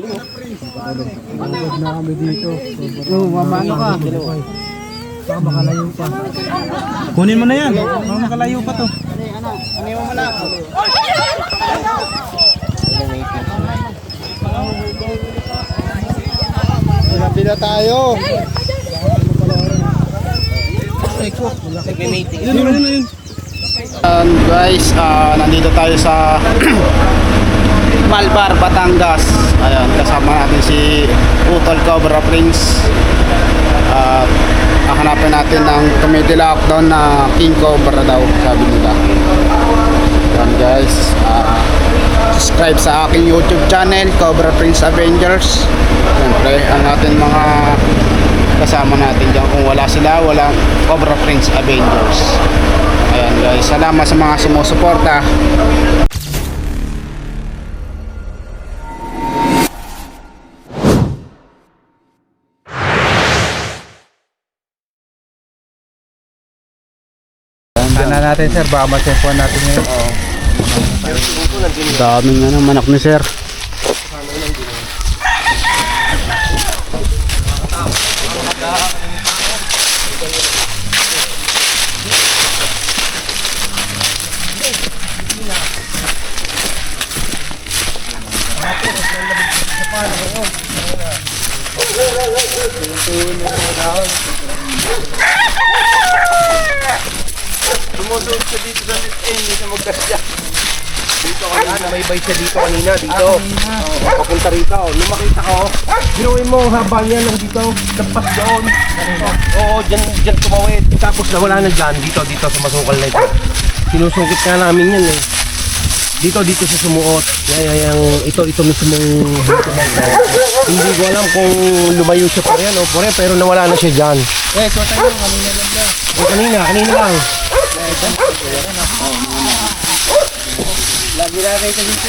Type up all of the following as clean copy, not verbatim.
Pagod na kami dito. Mamano ka. Baka makalayo pa. Kunin mo na yan. Baka makalayo pa to. Ano mo muna ako? Grabe na tayo. Guys, nandito tayo sa Malbar, Batangas. Ayan, kasama natin si Utol Cobra Prince. Hanapin natin ng comedy lockdown na King Cobra daw, sabi nila. Ayan guys, subscribe sa aking YouTube channel, Cobra Prince Avengers. Siyempre, ang ating mga kasama natin dyan. Kung wala sila, walang Cobra Prince Avengers. Ayan guys, salamat sa mga sumusuporta. Na natin sir, baka masempuan natin ngayon. Daming manok ni sir. Tumusunod siya dito sa hindi siya magkasya. Dito kanina, may bay siya dito kanina, dito. Papunta rito. Nung makita ko, ginawin mo haba niya lang dito, lampas doon. Oo, dyan tumawid. Tapos nawala na dyan, dito sa masukal na ito. Sinusungkit nga namin yan eh. Dito sa sumuot. Ito mismong hindi ko alam kung lumayo siya pa yan o pero nawala na siya dyan. So tayo, kanina lang ba? Kanina lang. Lagi na kayo dito.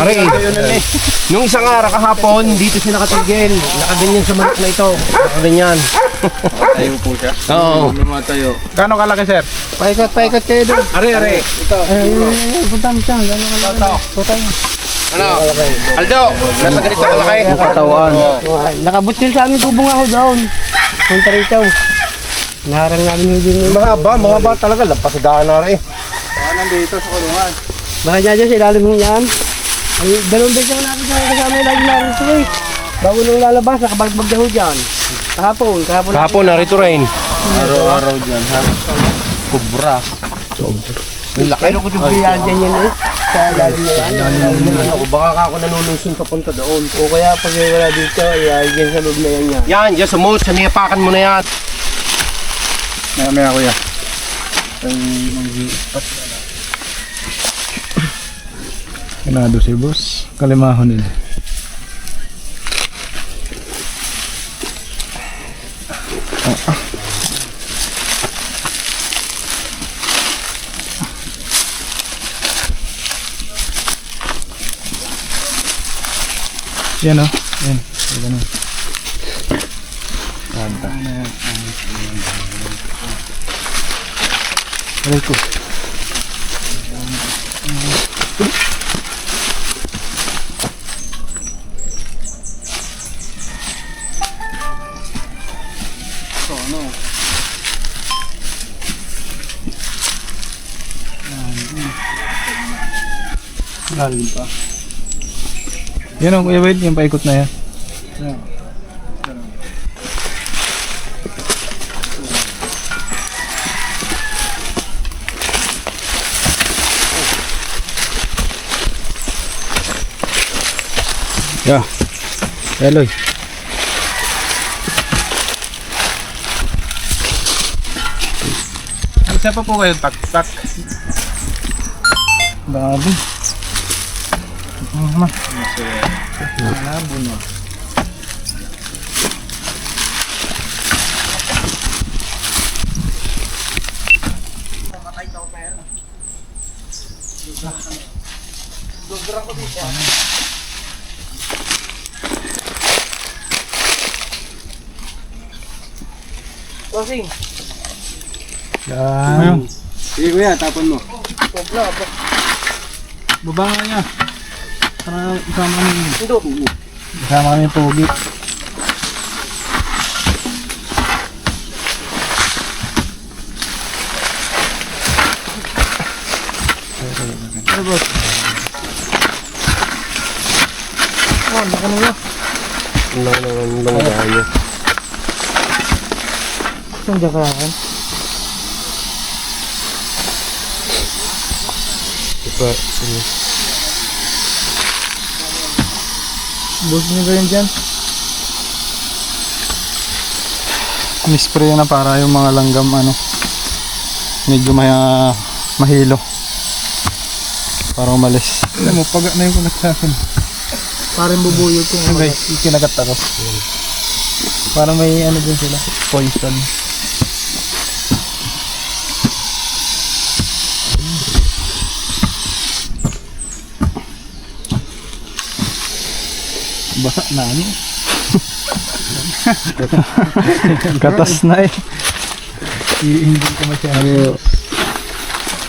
Are. Nung isang araw kahapon, dito siya nakatigil. Nakaganyan sa manok na ito. Nakaganyan. Tayo po siya. Oo. Tayo. Gano'ng kalaki, sir? Paikot kayo doon. Are. Ito. Punta mo siya. Gano'n kalaki. So tayo. Ano? Aldo, nasa ganito kalaki. Katawan. Nakabutsil sa amin tubong ako doon. Punta rito. Naharang namin yung din. Mahaba talaga. Lampas sa daan na rin. Nandito sa kulungan. Baka dyan sa ilalim mo yan. Ay, dalawang beses ako natin sa kasama yung lagi natin ito eh. Bago nung lalabas, nakabagbag na ho dyan. Kahapon narito rin. Araw-araw dyan ha. Kubra. Yung laki. Pero kung yan dyan yan eh. Sa ilalim na yan. Baka ako nanunusong papunta doon. O kaya pag wala dito, ay dyan sa loob na yan yan. Yan, dyan sumot. Saniyapakan mo na yan. Maya kuya. Ganado si boss. Kalimahon din. Yan o. Yan. Ganun. Ganda. Aray ko. Lalim pa. Yan o, Kuya Wade, yung paikot na yan. Yeah. Eloy. Isa pa po kayo tak-tak. Babi. Naman. Nabo na. Closing. Yan. Sige kuya, tapon mo. Baba nga niya. Para isama kami. Ito. Isama kami pogi. Ano boss? Oh, naka nila. Lang niya. Saan dyan kaya? Ipa. Boss nyo ba yun dyan? Mispray na para yung mga langgam medyo mahilo para umalis. Alam mo, pag na yung kulat sa akin. Parang bubuyog kung kinagat ako. Parang may din sila, poison. Basa na Katas na hindi ko masyado.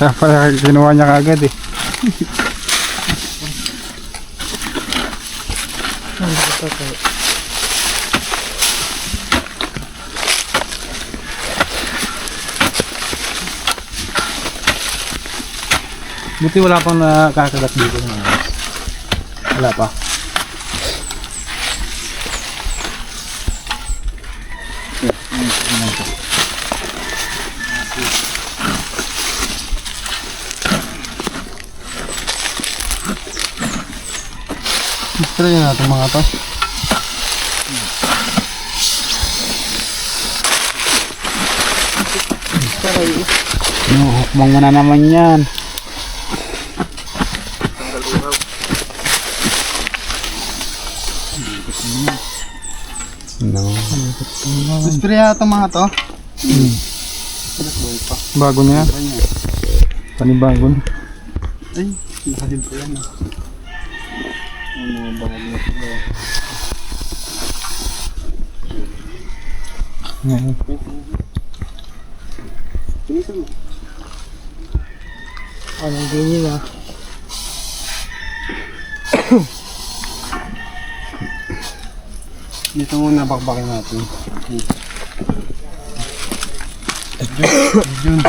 Kaya pala kinuha niya kagad Buti wala pang nakakagat dito. Wala pa. Try natin mga to. Hukmang mo na naman yan. Spray yata mga to. Bago niya. Panibago na. Ay, nakalim pa yan. Anong ganyan Dito muna bakbakin natin. Jun.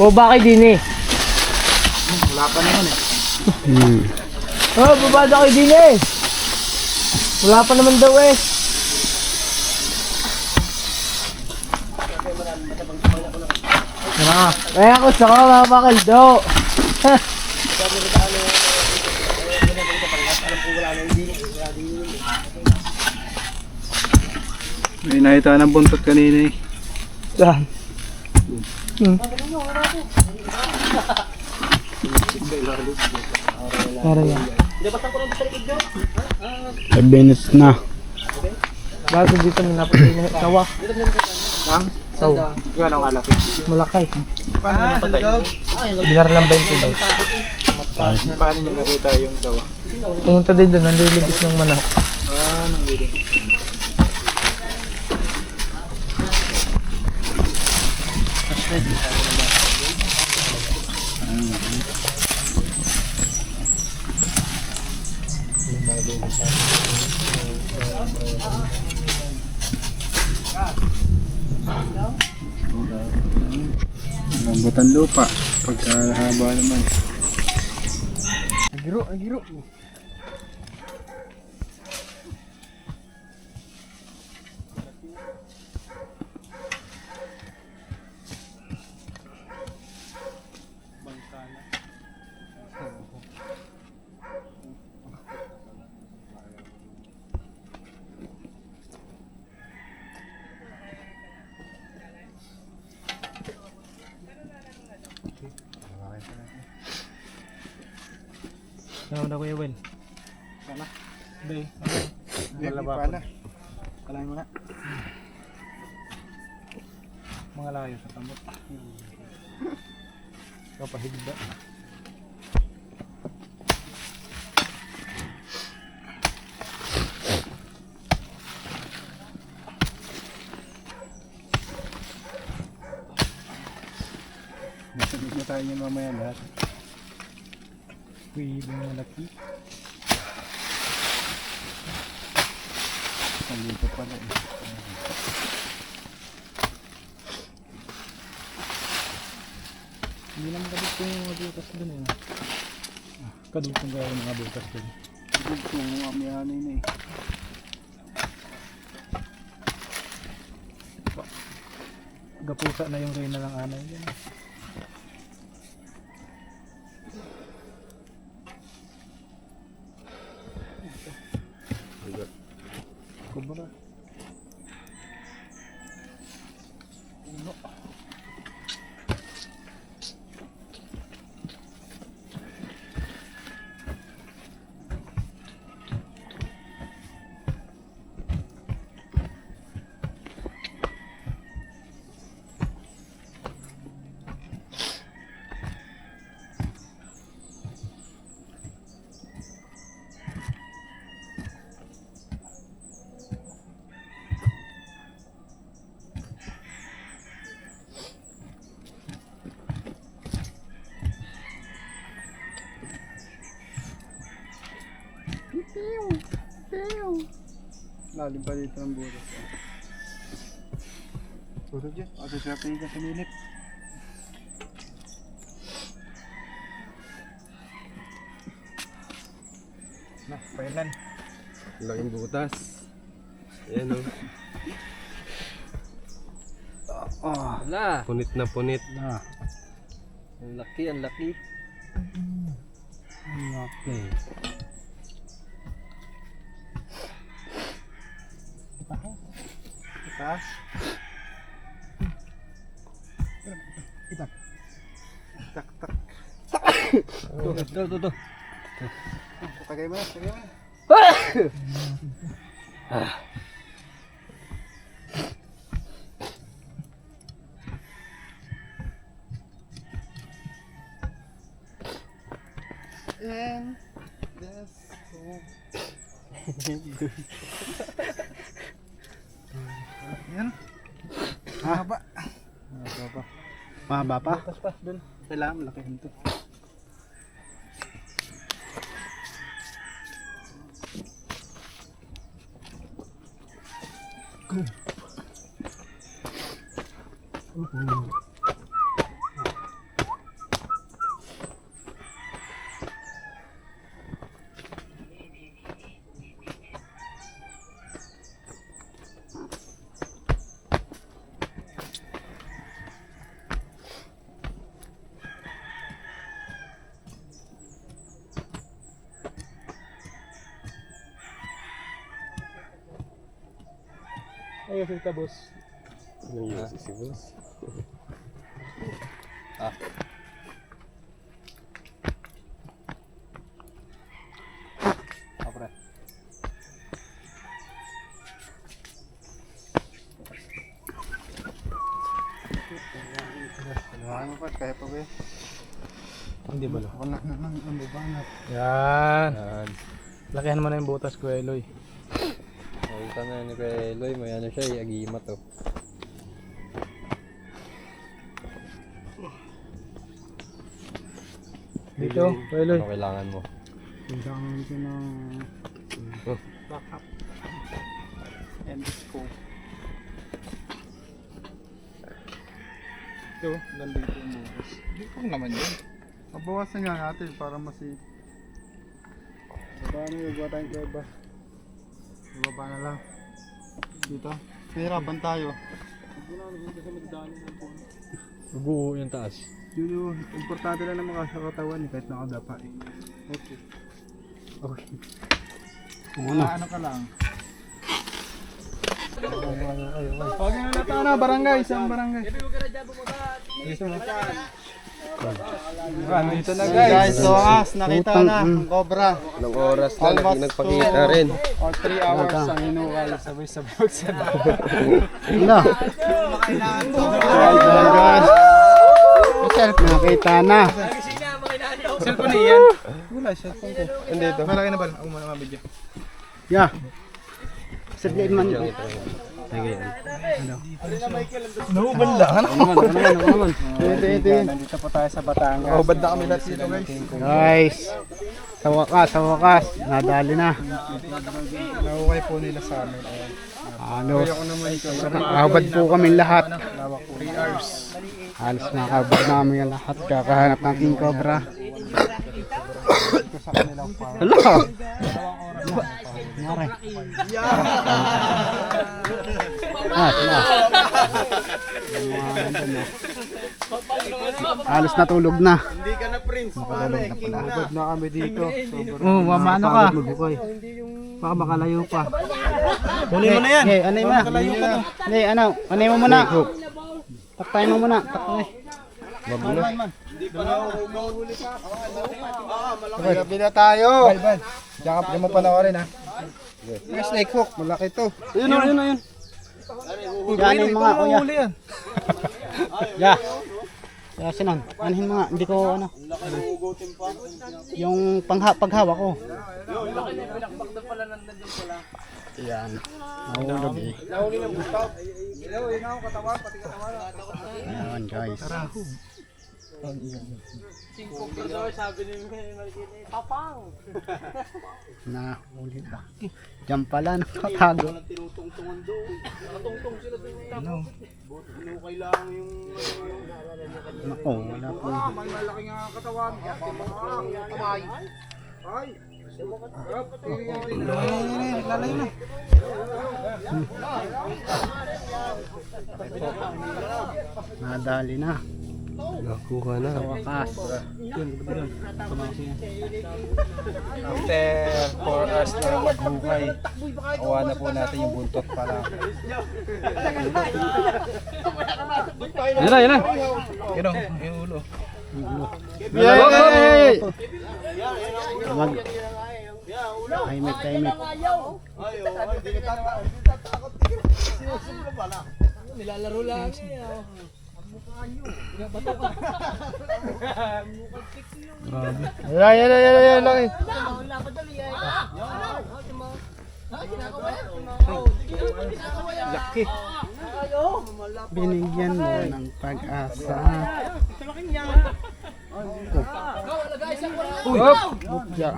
O bakit din Wala pa naman Oh, babada kayo din Wala pa naman daw Kaya ako sa mga makaldo. May nakita ng buntot kanina Saan? Meron yan. 5 minutes na. Bago dito may napatay na sawa. Sawa. Gano'ng kalaki? Malakay. Paano niya napatay? Binar lang 20 daw. Paano niya nakita yung dawa? Pumunta din doon, nandilibis ng manok. Lambutan lupa. Pagkahaba naman. Ang giro. Ano na Kuya Will? Sana. Hindi. Malaba pa na. Kalahin mo na. Mga layo sa tambot. Kapahigda. Nasabit na tayo niyan mamaya lahat. Kuya malaki. Nandito pala eh. Hindi naman kadugtong yung mga butas dun eh. Kadugtong gaya yung mga butas dun. Sigod kung may anay na eh. Gapusa na yung reyna ng anay dyan. Kubra. Lalim pa dito ng butas. Puro dyan. Ako siya pinigyan sa minit. Na, pailan. Laking butas. Ayan o. Wala. Punit na punit. Na. Ang laki, ang laki. Okay. Taas. Itak. Tak tak. Tuh. Tagay mo na, tagay mo na. And that's all. Yan. Mahaba. Mahaba pa? Butas pa dun. Kailangan malakihan to. Ayos yung tabos. Ano yun si boss? Apre. Kailangan mo pa, kaya pa ba yun? Hindi ba lo? Wala naman ang babanat. Yan. Yan. Lakihan mo na yung butas Kuya Eloy. Nakita na ni Kuya Eloy, may ano siya, agima to. Dito, Kuya Eloy. Ano kailangan mo? Kailangan ko ng Oh. backup. And scope. Ito, nandito yung bukas. Hindi ko naman yun. Mabawasan nga natin para Paano gagawa tayong kuweba? Baba na lang. Dito. Nahirapan tayo. Buo yung taas. Yun yung importante lang naman kasi sa katawan kahit nakadapa eh. Okay. Okay. Ano ka lang? Okay na natin na barangay, isang barangay. Dito na guys, so nakita na ang cobra. Ilang oras na nagpakita rin. Or 3 hours ang inuwal sabay-sabay magsadap. Ano? Nakita na. Cellphone na yan. Wala, cellphone ko. Hindi ito. Malaki na ba? Ako muna mabidyo. Yeah. Sabihin man. Naubad lang. Ano naman? Ito. Nandito po tayo sa Batangas. Naubad na kami lahat dito guys. Guys. Sa wakas. Nadali na. Naukay po nila sa amin. Halos. Nakabad po kami lahat. 3 hours. Halos nakabad namin yung lahat. Kakahanap ng king cobra. Ito sa kanilang farm. Hala! Mare. Sila. Halos natulog na. Hindi ka na prince. Naubad na kami dito. Mamano ka. Baka makalayo pa. Kunin mo na yan. Anay mo na. Anay mo muna. Taktay mo muna. Taktay. Gabi na tayo. Diyan mo panoorin ha. May snake hook. Malaki to. Yun. Yan yung mga kuya. Ya, sinan. Anahin mga, hindi ko ano. Yung paghawak ko. Yan. Nahulog eh. Ayan guys. Nahuli na. Diyan pala nakatago. Nako, wala po. May malaking katawan. Ay. Lalayo na. Nadali na. Nakuha na. Sa wakas. After 4 hours na maghukay, awa na po natin yung buntot para. Yan na. Yun o, yung ulo. Yay! Tahimik. Nilalaro lang eh. Yan lang eh. Laki. Binigyan mo ng pag-asa. Up! Bukya.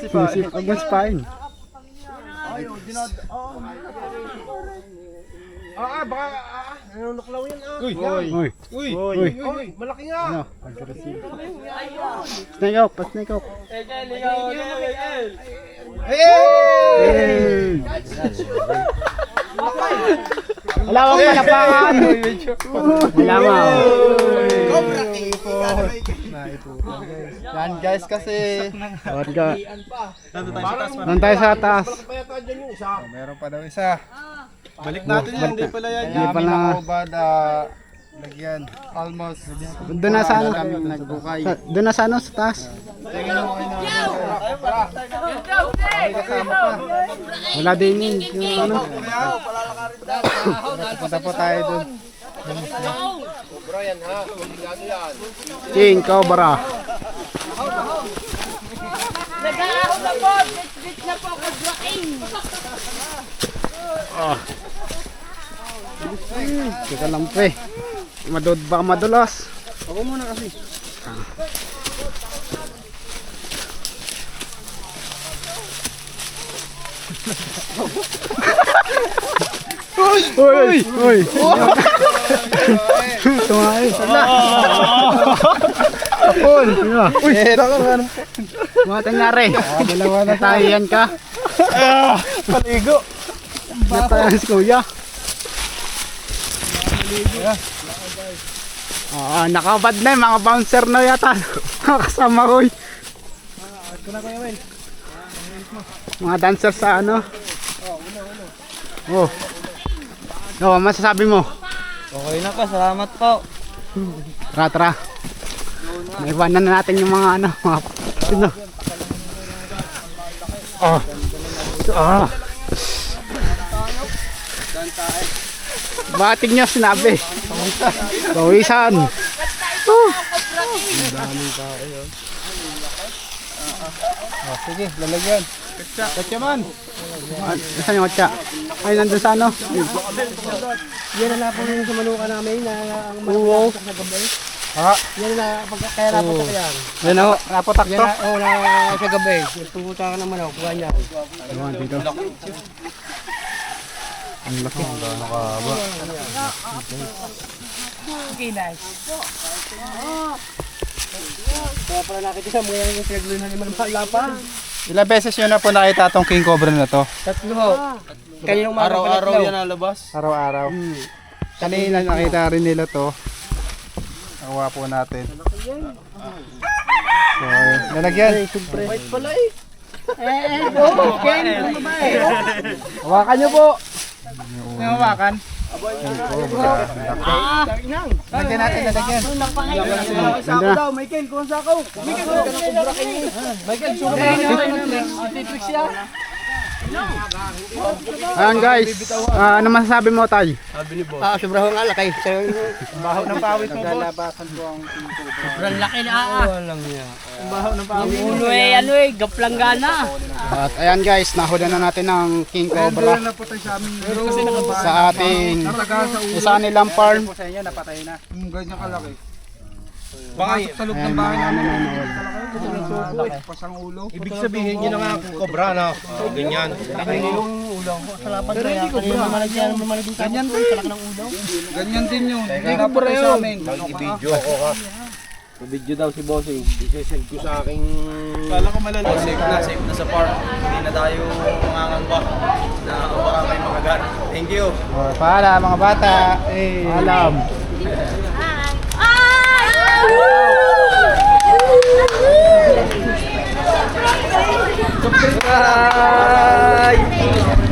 Sinisip agad spine. Baka nanunuklaw yan Uy. Malaki nga. Ano? Aggressive. Snake out. Hey! Wala mo palapakan. Wala mo. Cobra King po. Yan guys kasi. Doon tayo sa taas. Meron pa daw isa. Balik natin yan, hindi pala yan. Hindi pala. Lagyan. Almost. Doon na sa ano? Kami nagbukay. Doon na sa ano sa taas. Tingnan mo kayo na. Kasama pa. Wala din yung ano. Punta po tayo doon. King Cobra. Nag-aahon na po! Bit na po ako draking! Teka lang pre. Baka madulas. Ako muna kasi. Uy! Uy! Tumahay. Apol! Uy! Mga tanyari. Dalawa na tayo yan ka. Paligo. Natayan si kuya. Nakabad na yung mga bouncer na yata. Mga kasama ko. Mga dancer sa ano. Oh. Oh, masasabi mo? Okay na ka, salamat po. Tara, tara. Naiwanan na natin yung mga ano, mga ano. Bating niya sinabi. Pawisan. Sige, lalagyan. Katya man. Saan yung kotsa? Ay, nandun sa ano? Yan na po yung samanuka namin na ang Oo. sa gabi. Ha? Yan na, kaya napatak yan. Yan o, napatak Yan to. na, sa gabi. Pupunta ka ng manok, ganyan. Ayan, dito. Ang laki. Ang gano'n kahaba. Kaya pala nakikita mo yung pinaglunan ni Malapa. Ilang beses nyo na po nakita tong king cobra na to? Tatlo ho. Kaninong araw-araw yan nalabas. Araw-araw. Kanina nakita rin nila to. Nakuha po natin. So, lalagyan. Wait pala eh. Hawakan nyo po. Yung hawakan. Lagyan natin, lagyan. Ganda na. Michael, kung sa ako. Michael, Ayan guys, ano masasabi mo tay? sobrang nga laki. Bahaw ng pawis mo po. Sobrang laki na ulo ano gaplanggana. At ayan guys, nahuli na natin ng king cobra sa ating isa nilang farm. Sa inyo, napatay na. Ganyan kalaki. Pasok sa loob ng bahay namin. Pasang ulo. Ibig sabihin yun na nga kung cobra na. Ganyan. Pero hindi ko ba malagyan ganyan din sa ng ulo. Ganyan din yun. Hindi ko pa sa amin. Mag-video ako ka. Video daw si Bossing. I-send ko sa aking... Kala ko malala. Safe na sa park. Hindi na tayo mangangamba na baka may makagat. Thank you. Paalam mga bata. Alam. Bye!